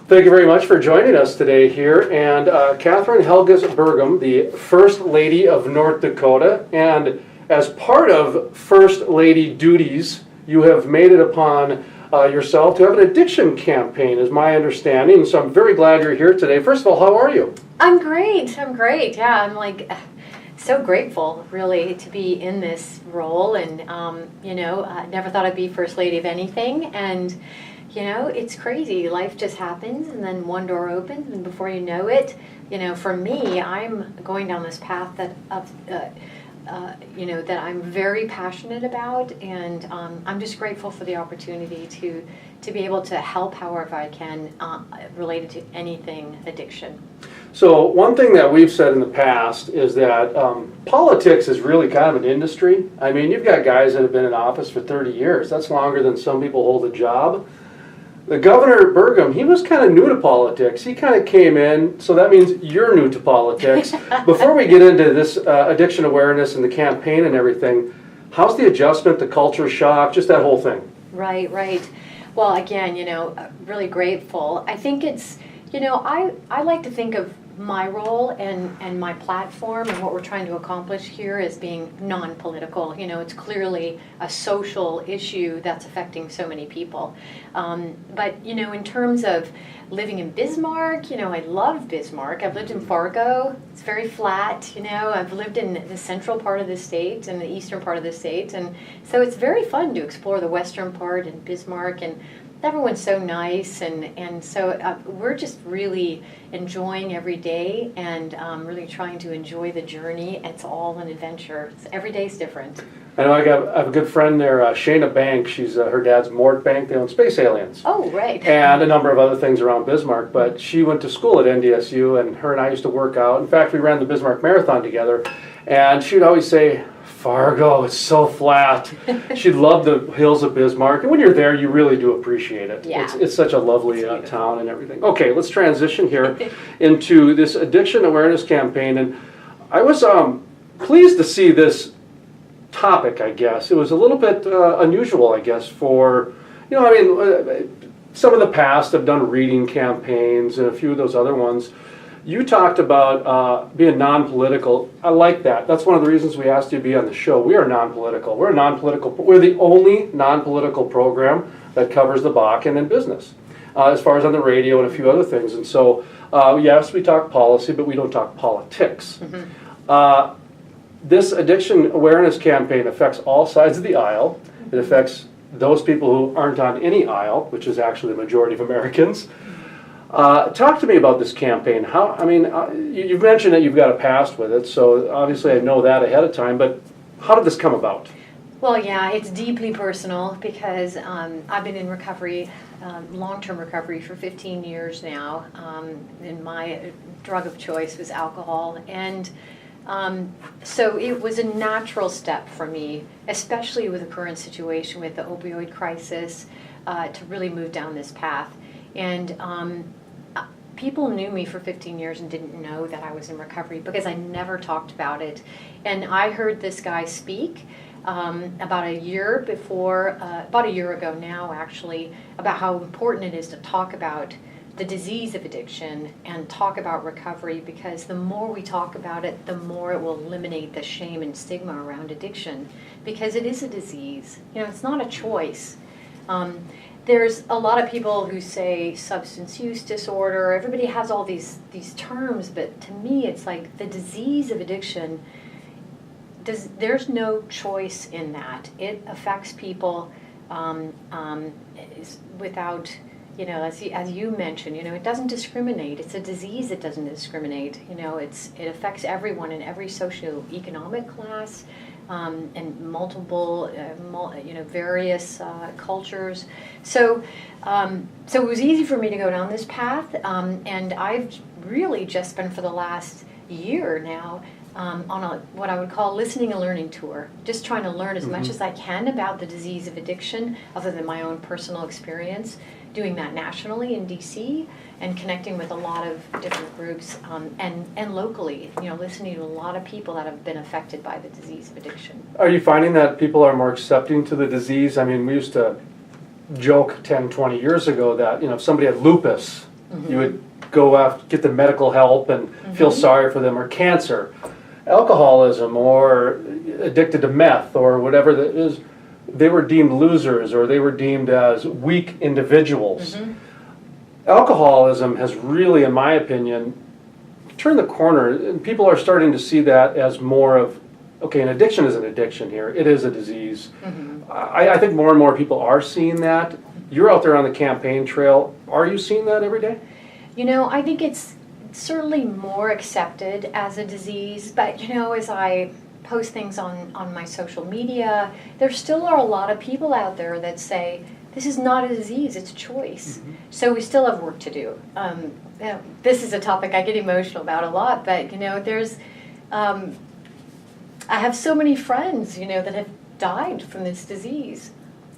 Thank you very much for joining us today here. And Kathryn Helgaas Burgum, the First Lady of North Dakota. And as part of First Lady duties, you have made it upon yourself to have an addiction campaign, is my understanding. So I'm very glad you're here today. First of all, how are you? I'm great. Yeah, I'm like so grateful, really, to be in this role. And, I never thought I'd be First Lady of anything. And it's crazy. Life just happens, and then one door opens, and before you know it, for me, I'm going down this path that I'm very passionate about, and I'm just grateful for the opportunity to be able to help however I can related to anything addiction. So one thing that we've said in the past is that politics is really kind of an industry. I mean, you've got guys that have been in office for 30 years. That's longer than some people hold a job. The Governor Burgum, he was kind of new to politics. He kind of came in, so that means you're new to politics. Before we get into this addiction awareness and the campaign and everything, how's the adjustment, the culture shock, just that whole thing? Right. Well, again, really grateful. I think it's, I like to think of my role and my platform and what we're trying to accomplish here as being non-political. It's clearly a social issue that's affecting so many people. But, in terms of living in Bismarck, I love Bismarck. I've lived in Fargo. It's very flat, I've lived in the central part of the state and the eastern part of the state. And so it's very fun to explore the western part in Bismarck, and everyone's so nice, and so we're just really enjoying every day and really trying to enjoy the journey. It's all an adventure. Every day's different. I know I have a good friend there, Shayna Bank. She's her dad's Mort Bank. They own space aliens. Oh, right. And a number of other things around Bismarck. But she went to school at NDSU, and her and I used to work out. In fact, we ran the Bismarck Marathon together, and she would always say, Fargo, it's so flat. She loved the hills of Bismarck. And when you're there, you really do appreciate it. Yeah. It's such a lovely town and everything. Okay, let's transition here into this addiction awareness campaign. And I was pleased to see this topic, I guess. It was a little bit unusual, I guess, for, some of the past have done reading campaigns and a few of those other ones. You talked about being non-political. I like that. That's one of the reasons we asked you to be on the show. We are non-political. We're the only non-political program that covers the Bakken and business, as far as on the radio and a few other things. And so, yes, we talk policy, but we don't talk politics. Mm-hmm. This addiction awareness campaign affects all sides of the aisle. It affects those people who aren't on any aisle, which is actually the majority of Americans. Talk to me about this campaign. You've mentioned that you've got a past with it, so obviously I know that ahead of time, but how did this come about? Well, yeah, it's deeply personal because I've been in recovery, long-term recovery, for 15 years now, and my drug of choice was alcohol. And so it was a natural step for me, especially with the current situation with the opioid crisis, to really move down this path. And people knew me for 15 years and didn't know that I was in recovery because I never talked about it. And I heard this guy speak about a year ago now, actually, about how important it is to talk about the disease of addiction and talk about recovery, because the more we talk about it, the more it will eliminate the shame and stigma around addiction, because it is a disease. It's not a choice. There's a lot of people who say substance use disorder. Everybody has all these terms, but to me, it's like the disease of addiction. There's no choice in that. It affects people without, as you mentioned, it doesn't discriminate. It's a disease that doesn't discriminate. It affects everyone in every socioeconomic class. And multiple, various cultures. So it was easy for me to go down this path, and I've really just been for the last year now on what I would call listening and learning tour, just trying to learn as much as I can about the disease of addiction, other than my own personal experience, doing that nationally in DC, and connecting with a lot of different groups, and locally, listening to a lot of people that have been affected by the disease of addiction. Are you finding that people are more accepting to the disease? I mean, we used to joke 10, 20 years ago that, if somebody had lupus, Mm-hmm. You would go after, get the medical help and feel sorry for them, or cancer, alcoholism, or addicted to meth, or whatever that is. They were deemed losers, or they were deemed as weak individuals. Alcoholism has really, in my opinion, turned the corner, and people are starting to see that as more of, okay, an addiction is an addiction here. It is a disease. I think more and more people are seeing that. You're out there on the campaign trail. Are you seeing that every day? You know, I think it's certainly more accepted as a disease, but you know, as I post things on my social media, there still are a lot of people out there that say, this is not a disease, it's a choice. So we still have work to do. You know, this is a topic I get emotional about a lot, but you know, there's, I have so many friends, you know, that have died from this disease.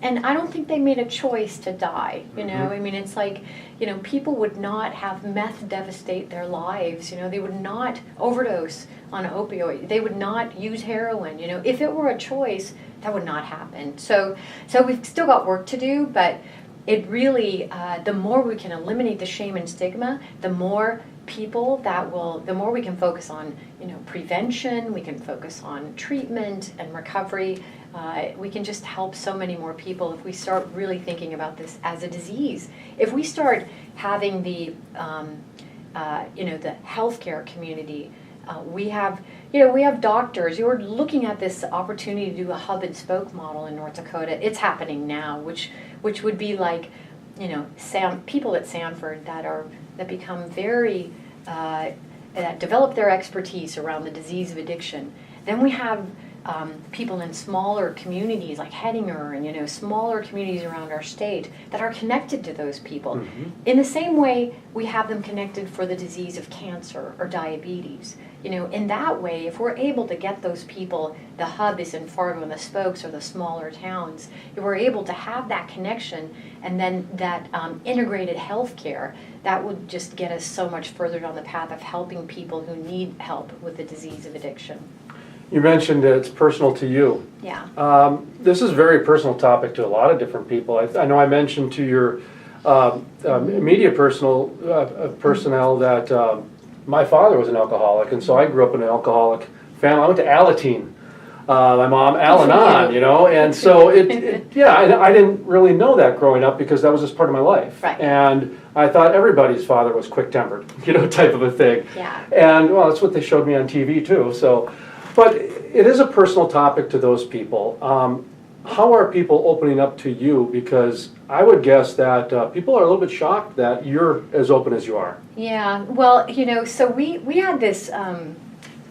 And I don't think they made a choice to die, you know? I mean, it's like, you know, people would not have meth devastate their lives, you know? They would not overdose on opioid. They would not use heroin, you know? If it were a choice, that would not happen. So we've still got work to do, but it really, the more we can eliminate the shame and stigma, the more people that will, the more we can focus on, you know, prevention, we can focus on treatment and recovery. We can just help so many more people if we start really thinking about this as a disease. If we start having the, you know, the healthcare community, we have doctors who are looking at this opportunity to do a hub and spoke model in North Dakota. It's happening now, which would be like, you know, people at Sanford that become very, that develop their expertise around the disease of addiction. Then we have people in smaller communities like Hettinger and, you know, smaller communities around our state that are connected to those people. In the same way, we have them connected for the disease of cancer or diabetes. You know, in that way, if we're able to get those people, the hub is in Fargo and the spokes are the smaller towns, if we're able to have that connection and then that integrated health care, that would just get us so much further down the path of helping people who need help with the disease of addiction. You mentioned it's personal to you. Yeah. This is a very personal topic to a lot of different people. I know I mentioned to your media personnel that my father was an alcoholic, and so I grew up in an alcoholic family. I went to Alateen. My mom, Al-Anon, you know, and so I didn't really know that growing up because that was just part of my life. Right. And I thought everybody's father was quick-tempered, you know, type of a thing. Yeah. And, well, that's what they showed me on TV, too, so. But it is a personal topic to those people. How are people opening up to you? Because I would guess that people are a little bit shocked that you're as open as you are. Yeah, well, you know, so we had this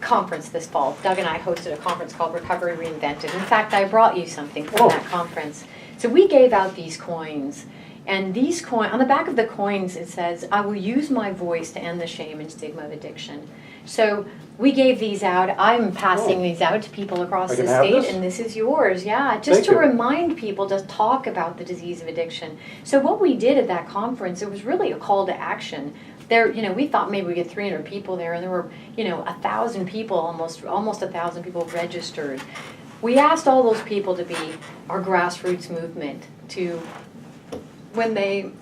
conference this fall. Doug and I hosted a conference called Recovery Reinvented. In fact, I brought you something from that conference. So we gave out these coins. And these coins, on the back of the coins, it says, I will use my voice to end the shame and stigma of addiction. So we gave these out. I'm passing these out to people across the state, and this is yours. Yeah, just to remind people to talk about the disease of addiction. So what we did at that conference, it was really a call to action. There, you know, we thought maybe we'd get 300 people there, and there were, you know, 1,000 people, almost 1,000 people registered. We asked all those people to be our grassroots movement to. When they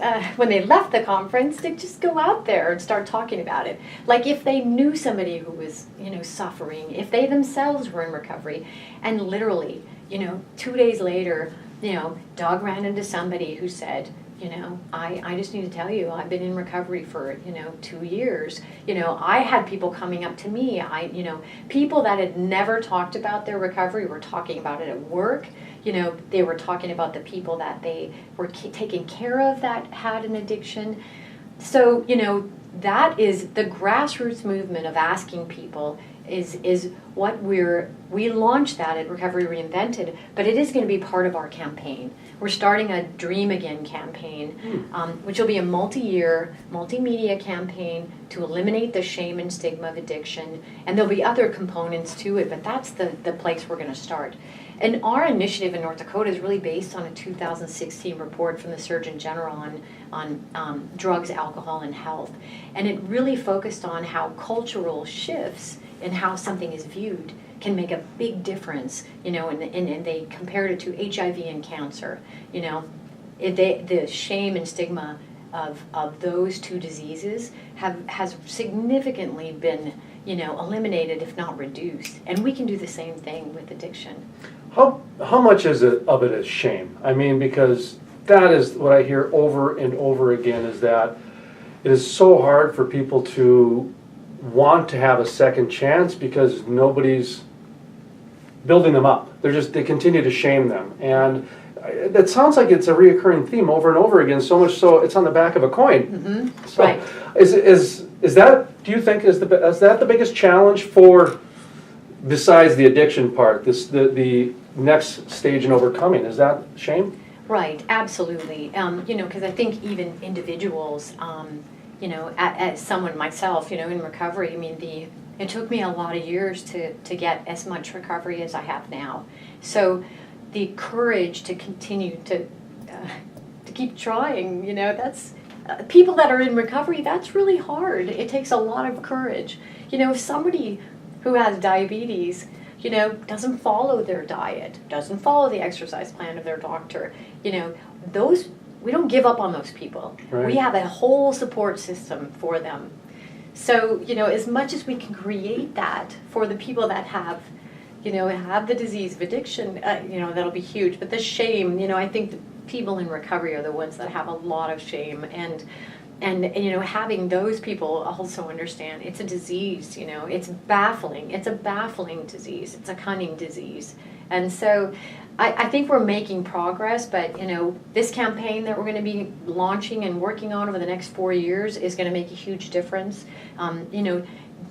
left the conference, to just go out there and start talking about it. Like if they knew somebody who was, you know, suffering, if they themselves were in recovery, and literally, you know, 2 days later, you know, Doug ran into somebody who said, you know, I just need to tell you, I've been in recovery for, you know, 2 years. You know, I had people coming up to me, you know, people that had never talked about their recovery were talking about it at work. You know, they were talking about the people that they were taking care of that had an addiction. So, you know, that is the grassroots movement of asking people is what we launched that at Recovery Reinvented, but it is going to be part of our campaign. We're starting a Dream Again campaign, which will be a multi-year, multimedia campaign to eliminate the shame and stigma of addiction. And there'll be other components to it, but that's the place we're going to start. And our initiative in North Dakota is really based on a 2016 report from the Surgeon General on drugs, alcohol, and health. And it really focused on how cultural shifts in how something is viewed can make a big difference, you know, and they compared it to HIV and cancer. You know, the shame and stigma of those two diseases has significantly been, eliminated, if not reduced. And we can do the same thing with addiction. How much of it is shame? I mean, because that is what I hear over and over again, is that it is so hard for people to want to have a second chance because nobody's building them up. They continue to shame them. And that sounds like it's a reoccurring theme over and over again, so much so it's on the back of a coin. Mm-hmm. So right. Is that, do you think, is that the biggest challenge for, besides the addiction part, the next stage in overcoming? Is that shame? Right, absolutely. Because I think even individuals, as someone myself, in recovery, it took me a lot of years to get as much recovery as I have now. So the courage to continue to keep trying, that's people that are in recovery, that's really hard. It takes a lot of courage. If somebody who has diabetes, doesn't follow their diet, doesn't follow the exercise plan of their doctor, those, we don't give up on those people. Right. We have a whole support system for them. So, as much as we can create that for the people that have the disease of addiction, that'll be huge. But the shame, I think the people in recovery are the ones that have a lot of shame, and having those people also understand it's a disease, it's baffling. It's a baffling disease. It's a cunning disease. And so I think we're making progress, but, this campaign that we're going to be launching and working on over the next 4 years is going to make a huge difference. On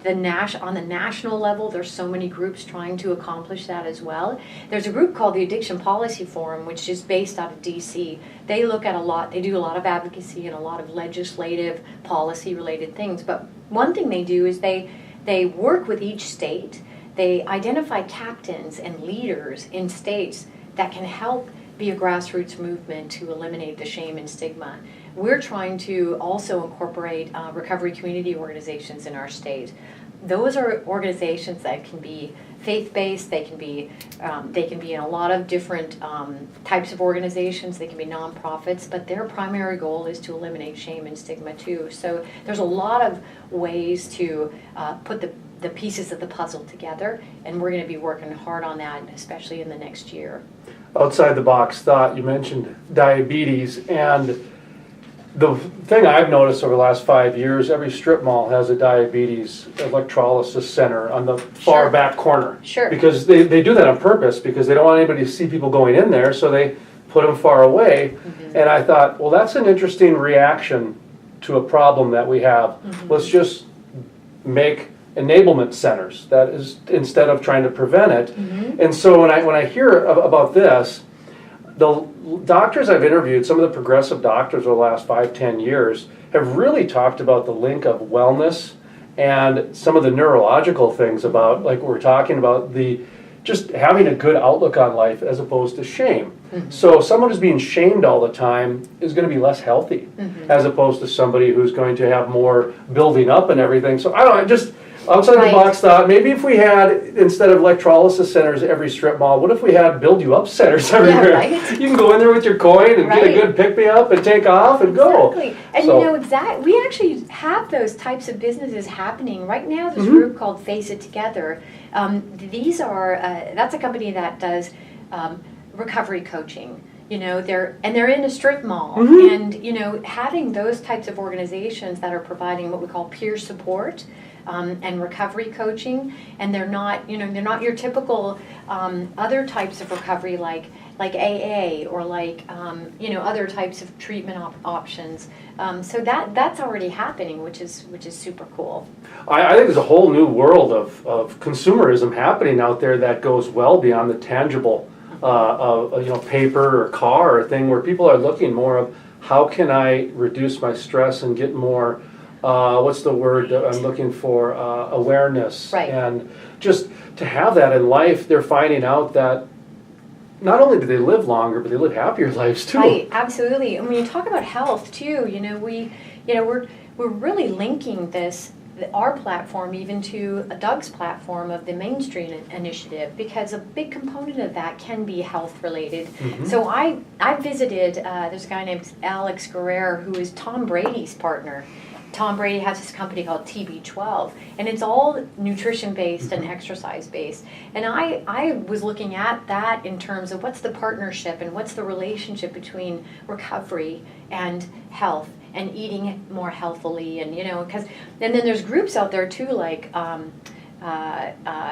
the national level, there's so many groups trying to accomplish that as well. There's a group called the Addiction Policy Forum, which is based out of DC. They do a lot of advocacy and a lot of legislative policy related things. But one thing they do is they work with each state. They identify captains and leaders in states that can help be a grassroots movement to eliminate the shame and stigma. We're trying to also incorporate recovery community organizations in our state. Those are organizations that can be faith-based. They can be in a lot of different types of organizations. They can be nonprofits, but their primary goal is to eliminate shame and stigma too. So there's a lot of ways to put the pieces of the puzzle together, and we're going to be working hard on that, especially in the next year. Outside the box thought, you mentioned diabetes, and the thing I've noticed over the last 5 years, every strip mall has a diabetes electrolysis center on the far Sure. back corner. Sure. Because they do that on purpose, because they don't want anybody to see people going in there, so they put them far away. Mm-hmm. And I thought, well, that's an interesting reaction to a problem that we have. Mm-hmm. Let's just make enablement centers, that is, instead of trying to prevent it. Mm-hmm. And so when I hear about this, the doctors I've interviewed, some of the progressive doctors over the last 5-10 years, have really talked about the link of wellness and some of the neurological things about, like we're talking about, the just having a good outlook on life as opposed to shame. Mm-hmm. So someone who's being shamed all the time is going to be less healthy, mm-hmm. as opposed to somebody who's going to have more building up and everything. So I don't know, just outside the box thought, maybe if we had, instead of electrolysis centers every strip mall, what if we had build you up centers everywhere? Yeah, right. You can go in there with your coin and get a good pick me up and take off and go. Exactly. And we actually have those types of businesses happening right now. There's mm-hmm. a group called Face It Together. That's a company that does recovery coaching. They're in a strip mall, mm-hmm. and having those types of organizations that are providing what we call peer support and recovery coaching, and they're not your typical other types of recovery like AA or other types of treatment options. So that's already happening, which is super cool. I think there's a whole new world of consumerism happening out there that goes well beyond the tangible. Paper or car or thing, where people are looking more of how can I reduce my stress and get more, what's the word that I'm looking for, awareness. Right. And just to have that in life, they're finding out that not only do they live longer, but they live happier lives too. Right, absolutely. And when you talk about health too, we're really linking this our platform even to Doug's platform of the Main Street Initiative, because a big component of that can be health related. So I visited, there's a guy named Alex Guerrero who is Tom Brady's partner. Tom Brady has this company called TB12, and it's all nutrition based and exercise based. And I was looking at that in terms of what's the partnership and what's the relationship between recovery and health and eating more healthily, and because and then there's groups out there too, like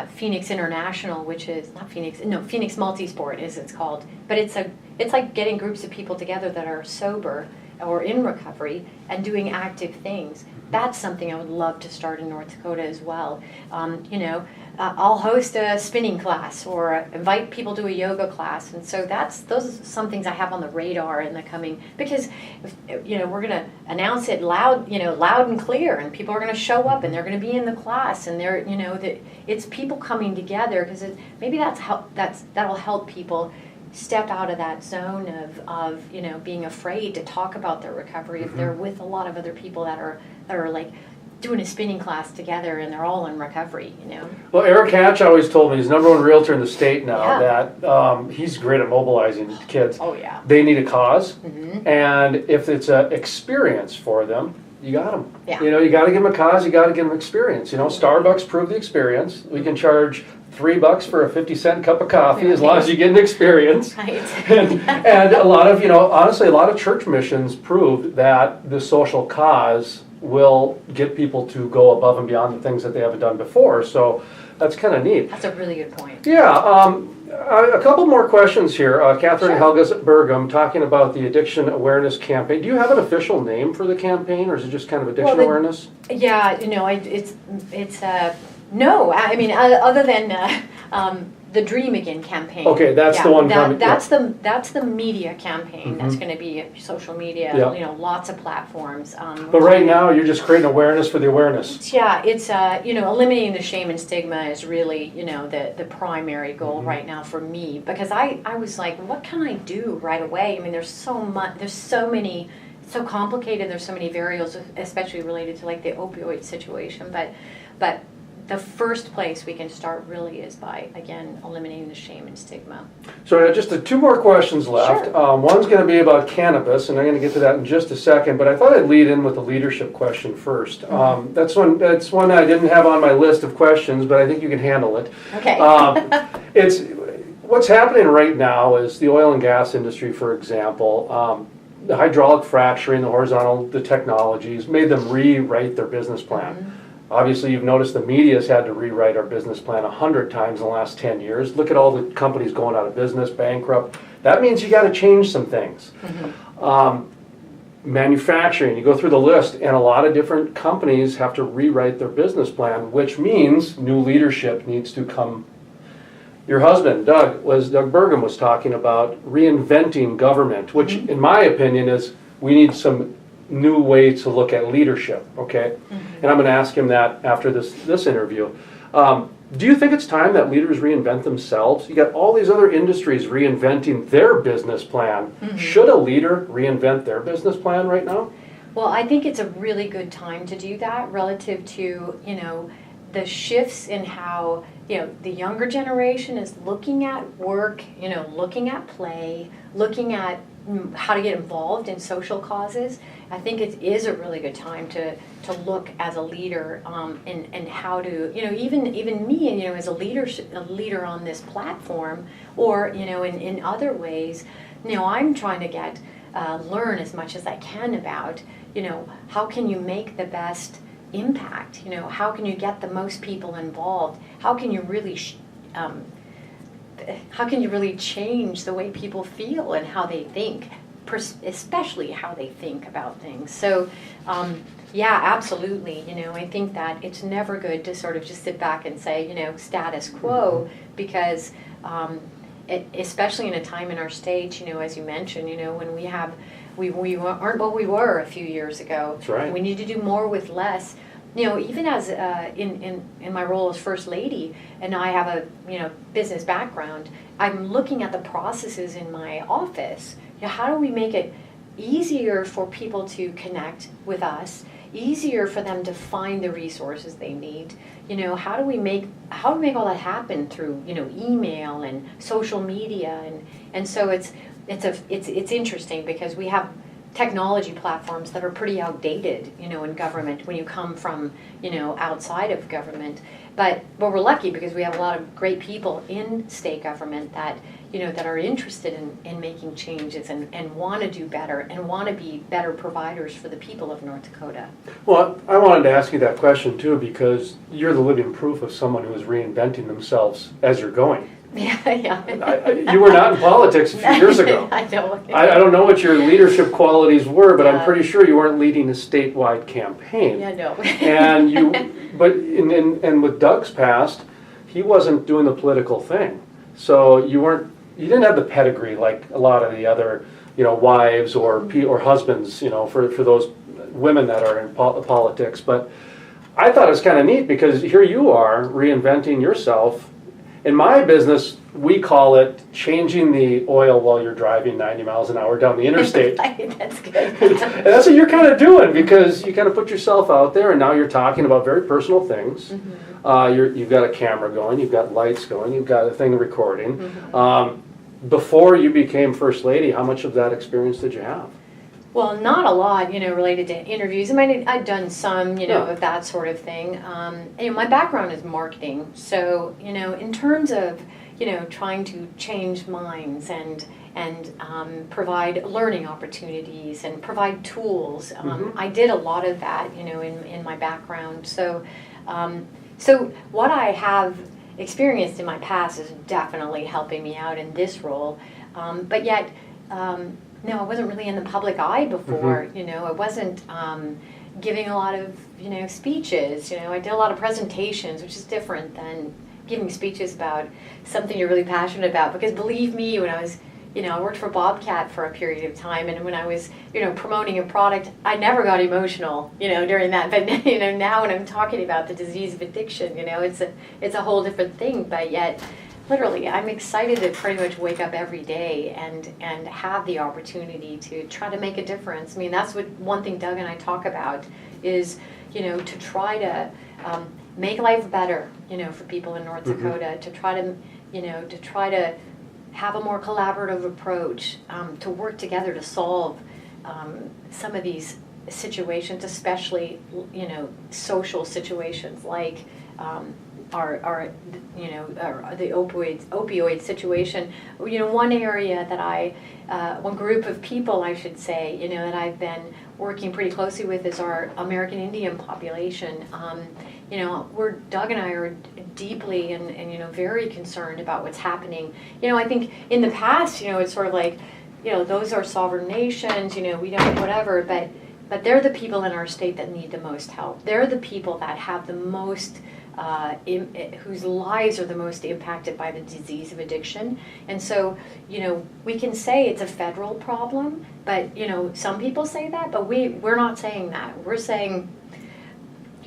Phoenix International, which is not Phoenix, no, Phoenix Multisport is it's called, but it's like getting groups of people together that are sober or in recovery and doing active things. That's something I would love to start in North Dakota as well. I'll host a spinning class or invite people to a yoga class, and so those are some things I have on the radar in the coming, because we're going to announce it loud and clear, and people are going to show up and they're going to be in the class, and they're that it's people coming together, because maybe that'll help people step out of that zone of being afraid to talk about their recovery if they're with a lot of other people that are like doing a spinning class together and they're all in recovery. Well, Eric Hatch always told me, he's number one realtor in the state now, that he's great at mobilizing kids. Oh yeah. They need a cause, and if it's an experience for them, you got them. Yeah. You got to give them a cause, you got to give them experience. Starbucks proved the experience. We can charge $3 for a 50-cent cup of coffee as long as you get an experience. Right. and a lot of, honestly, a lot of church missions proved that the social cause will get people to go above and beyond the things that they haven't done before. So that's kind of neat. That's a really good point. Yeah. A couple more questions here. Kathryn Sure. Helgaas Burgum talking about the addiction awareness campaign. Do you have an official name for the campaign, or is it just kind of addiction awareness? Yeah, it's no. I mean, other than the Dream Again campaign. Okay, that's the one coming. That's the media campaign. That's going to be social media. Lots of platforms. But right now, you're just creating awareness for the awareness. Yeah, it's eliminating the shame and stigma is really the primary goal right now for me, because I was like, what can I do right away? I mean, there's so much. There's so many. So complicated. There's so many variables, especially related to like the opioid situation. But the first place we can start really is by, again, eliminating the shame and stigma. So just two more questions left. Sure. One's going to be about cannabis, and I'm going to get to that in just a second, but I thought I'd lead in with the leadership question first. That's one I didn't have on my list of questions, but I think you can handle it. Okay. It's what's happening right now is the oil and gas industry, for example, the hydraulic fracturing, the technologies made them rewrite their business plan. Obviously, you've noticed the media's had to rewrite our business plan 100 times in the last 10 years. Look at all the companies going out of business, bankrupt. That means you got to change some things. Manufacturing, you go through the list, and a lot of different companies have to rewrite their business plan, which means new leadership needs to come. Your husband, Doug Burgum, was talking about reinventing government, which in my opinion is we need some new way to look at leadership, okay? And I'm going to ask him that after this interview. Do you think it's time that leaders reinvent themselves? You got all these other industries reinventing their business plan. Should a leader reinvent their business plan right now? Well, I think it's a really good time to do that relative to, the shifts in how, the younger generation is looking at work, looking at play, looking at how to get involved in social causes. I think it is a really good time to look as a leader and how to, even me, as a leader on this platform, or in other ways, I'm trying to get learn as much as I can about how can you make the best impact, how can you get the most people involved, how can you really change the way people feel and how they think, especially how they think about things. So, yeah, absolutely. I think that it's never good to sort of just sit back and say, status quo, because especially in a time in our state, as you mentioned, when we aren't what we were a few years ago. That's right. We need to do more with less. Even as in my role as First Lady, and I have a business background, I'm looking at the processes in my office. How do we make it easier for people to connect with us, easier for them to find the resources they need. How do we make all that happen through, email and social media, and so it's interesting because we have technology platforms that are pretty outdated, in government when you come from, outside of government. But we're lucky because we have a lot of great people in state government that, that are interested in making changes and want to do better and want to be better providers for the people of North Dakota. Well, I wanted to ask you that question too because you're the living proof of someone who is reinventing themselves as you're going. Yeah. You were not in politics a few years ago. I know. I don't know what your leadership qualities were, but I'm pretty sure you weren't leading a statewide campaign. Yeah, no. And with Doug's past, he wasn't doing the political thing. So you didn't have the pedigree like a lot of the other, wives or husbands, for those women that are in politics. But I thought it was kind of neat because here you are reinventing yourself. In my business, we call it changing the oil while you're driving 90 miles an hour down the interstate. That's good. And that's what you're kind of doing because you kind of put yourself out there and now you're talking about very personal things. Mm-hmm. You've got a camera going, you've got lights going, you've got a thing recording. Mm-hmm. Before you became First Lady, how much of that experience did you have? Well, not a lot, related to interviews. I mean, I've done some, of that sort of thing. My background is marketing. So, in terms of, trying to change minds and provide learning opportunities and provide tools, I did a lot of that, in my background. So what I have experienced in my past is definitely helping me out in this role. But yet, no, I wasn't really in the public eye before. Mm-hmm. I wasn't giving a lot of, speeches. I did a lot of presentations, which is different than giving speeches about something you're really passionate about. Because believe me, when I was, I worked for Bobcat for a period of time, and when I was, promoting a product, I never got emotional, during that. But now when I'm talking about the disease of addiction, it's a whole different thing. But yet, literally, I'm excited to pretty much wake up every day and have the opportunity to try to make a difference. I mean, that's what one thing Doug and I talk about is, to try to make life better, for people in North Dakota, to try to have a more collaborative approach, to work together to solve some of these situations, especially, social situations like the opioid situation. One area that one group of people, I should say, that I've been working pretty closely with is our American Indian population. Where Doug and I are deeply and very concerned about what's happening. I think in the past, it's sort of like, those are sovereign nations, we don't whatever, but they're the people in our state that need the most help. They're the people that have the most whose lives are the most impacted by the disease of addiction. And so, we can say it's a federal problem, but, some people say that, but we're not saying that. We're saying,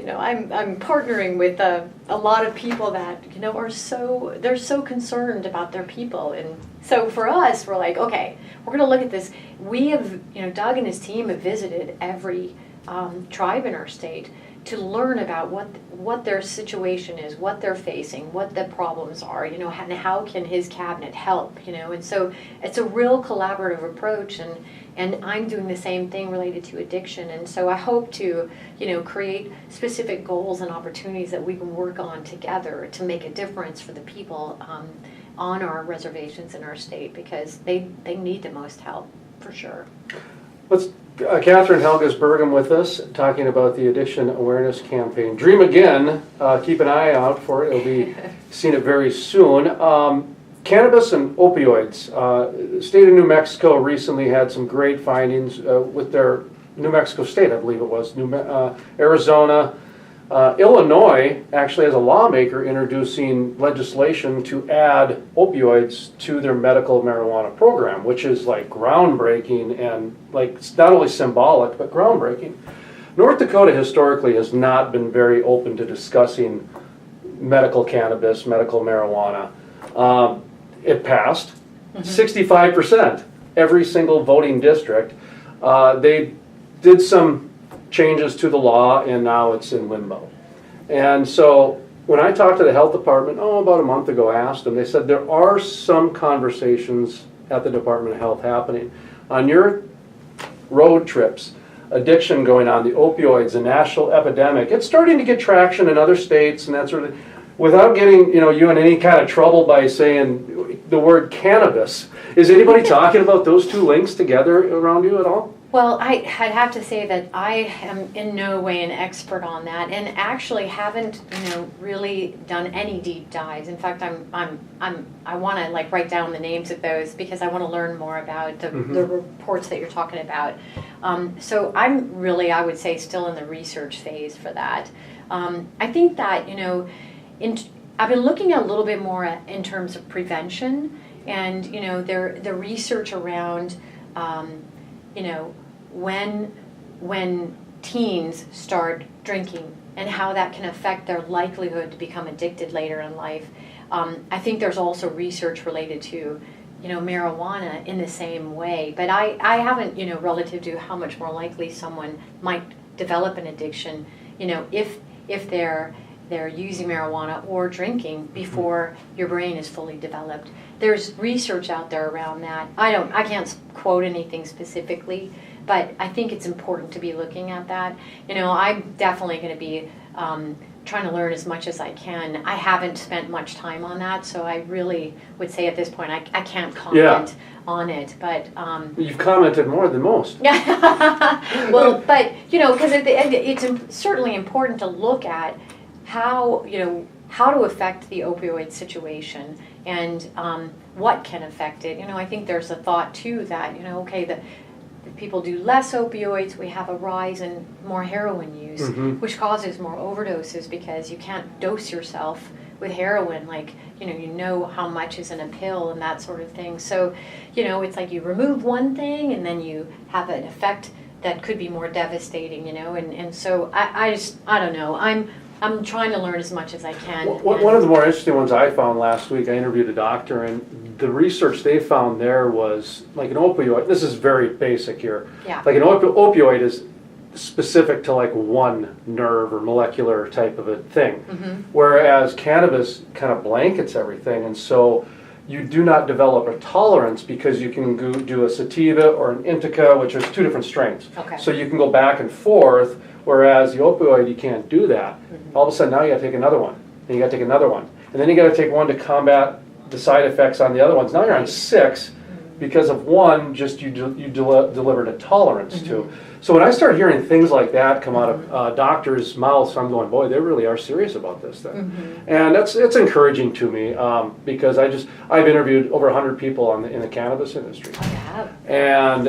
I'm partnering with a lot of people that, they're so concerned about their people. And so for us, we're like, okay, we're going to look at this. We have, Doug and his team have visited every tribe in our state to learn about what their situation is, what they're facing, what the problems are, and how can his cabinet help, and so it's a real collaborative approach, and I'm doing the same thing related to addiction, and so I hope to, create specific goals and opportunities that we can work on together to make a difference for the people on our reservations in our state, because they need the most help, for sure. Let's Kathryn Helgaas Burgum with us, talking about the Addiction Awareness Campaign. Dream Again, keep an eye out for it. It'll be seen it very soon. Cannabis and opioids. The state of New Mexico recently had some great findings with their New Mexico State, I believe it was, Arizona. Illinois actually has a lawmaker introducing legislation to add opioids to their medical marijuana program, which is like groundbreaking and like it's not only symbolic but groundbreaking. North Dakota historically has not been very open to discussing medical cannabis, medical marijuana. It passed 65%, every single voting district. They did some changes to the law, and now it's in limbo. And so when I talked to the health department, about a month ago, I asked them, they said there are some conversations at the Department of Health happening. On your road trips, addiction going on, the opioids, the national epidemic, it's starting to get traction in other states and that sort of thing. Without getting you in any kind of trouble by saying the word cannabis, is anybody talking about those two links together around you at all? Well, I'd have to say that I am in no way an expert on that, and actually haven't, really done any deep dives. In fact, I want to write down the names of those because I want to learn more about the reports that you're talking about. So I'm really, I would say, still in the research phase for that. I think that I've been looking a little bit more in terms of prevention, and the research around. When teens start drinking and how that can affect their likelihood to become addicted later in life. I think there's also research related to, marijuana in the same way. But I haven't, relative to how much more likely someone might develop an addiction, if they're using marijuana or drinking before your brain is fully developed. There's research out there around that. I can't quote anything specifically, but I think it's important to be looking at that. I'm definitely going to be trying to learn as much as I can. I haven't spent much time on that, so I really would say at this point I can't comment on it. But you've commented more than most. Well, but because it's certainly important to look at how to affect the opioid situation and what can affect it. I think there's a thought too that that people do less opioids, we have a rise in more heroin use, which causes more overdoses because you can't dose yourself with heroin how much is in a pill and that sort of thing. So it's like you remove one thing and then you have an effect that could be more devastating. And so I don't know. I'm trying to learn as much as I can. One of the more interesting ones I found last week, I interviewed a doctor, and the research they found there was like an opioid. This is very basic here. Yeah. Like an opioid is specific to one nerve or molecular type of a thing, whereas cannabis kind of blankets everything, and so you do not develop a tolerance because you can do a sativa or an indica, which is two different strains. Okay. So you can go back and forth. Whereas the opioid, you can't do that. All of a sudden, now you got to take another one, and you got to take another one, and then you got to take one to combat the side effects on the other ones. Now you're on 6 because of one. Just you delivered a tolerance to. So when I start hearing things like that come out of doctors' mouths, I'm going, boy, they really are serious about this thing, and it's encouraging to me because I've interviewed over 100 people in the cannabis industry, and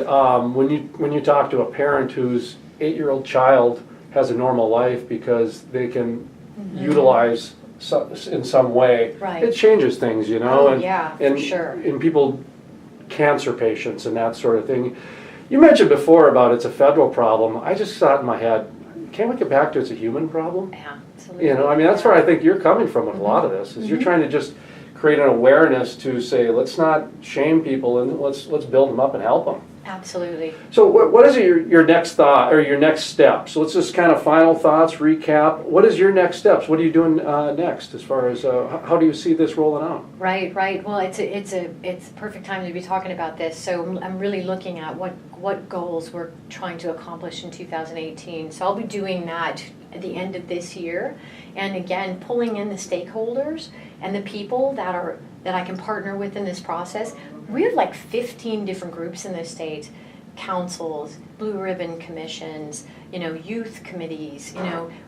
when you talk to a parent whose 8-year-old child has a normal life because they can utilize in some way, it changes things, for sure. And people, cancer patients and that sort of thing. You mentioned before about it's a federal problem. I just thought in my head, can't we get back to it's a human problem? Yeah, absolutely. That's where I think you're coming from with a lot of this, is you're trying to just create an awareness to say, let's not shame people and let's build them up and help them. Absolutely. So what is your next thought or your next step? So let's just kind of final thoughts, recap. What is your next steps? What are you doing next as far as how do you see this rolling out? Right. Well, it's a perfect time to be talking about this. So I'm really looking at what goals we're trying to accomplish in 2018. So I'll be doing that at the end of this year, and again pulling in the stakeholders and the people that I can partner with in this process. We have 15 different groups in the state, councils, blue ribbon commissions, youth committees.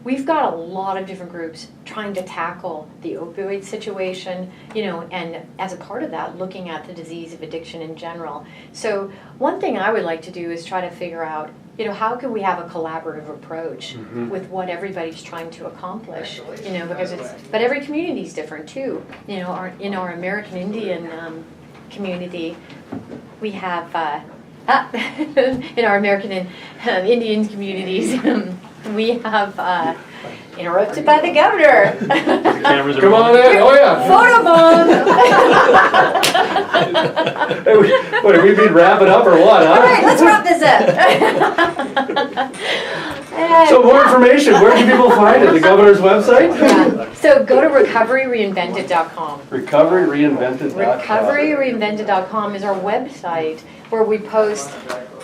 We've got a lot of different groups trying to tackle the opioid situation, and as a part of that, looking at the disease of addiction in general. So one thing I would like to do is try to figure out, how can we have a collaborative approach with what everybody's trying to accomplish, because but every community is different too. In our American Indian community, we have in our American and Indian communities, we have interrupted by the governor. Cameras are Come on in. Oh yeah. Photo bomb. What, are we being wrap it up or what, huh? All right, let's wrap this up. So more information, where can people find it? The governor's website? Yeah. So go to recoveryreinvented.com. Recoveryreinvented.com. Recoveryreinvented.com is our website where we post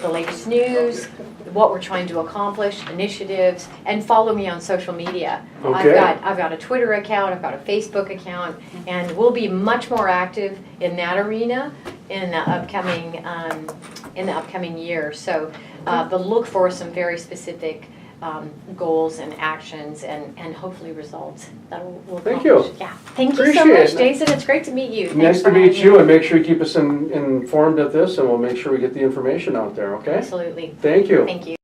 the latest news, what we're trying to accomplish, initiatives, and follow me on social media. Okay. I've got a Twitter account, I've got a Facebook account, and we'll be much more active in that arena in the upcoming year. So, but look for some very specific goals and actions and hopefully results that we'll Thank you. accomplish. Yeah. Thank you so Appreciate much, it. Jason. It's great to meet you. Thanks Nice for to meet having you, me. and make sure you keep us informed of this, and we'll make sure we get the information out there, okay? Absolutely. Thank you. Thank you.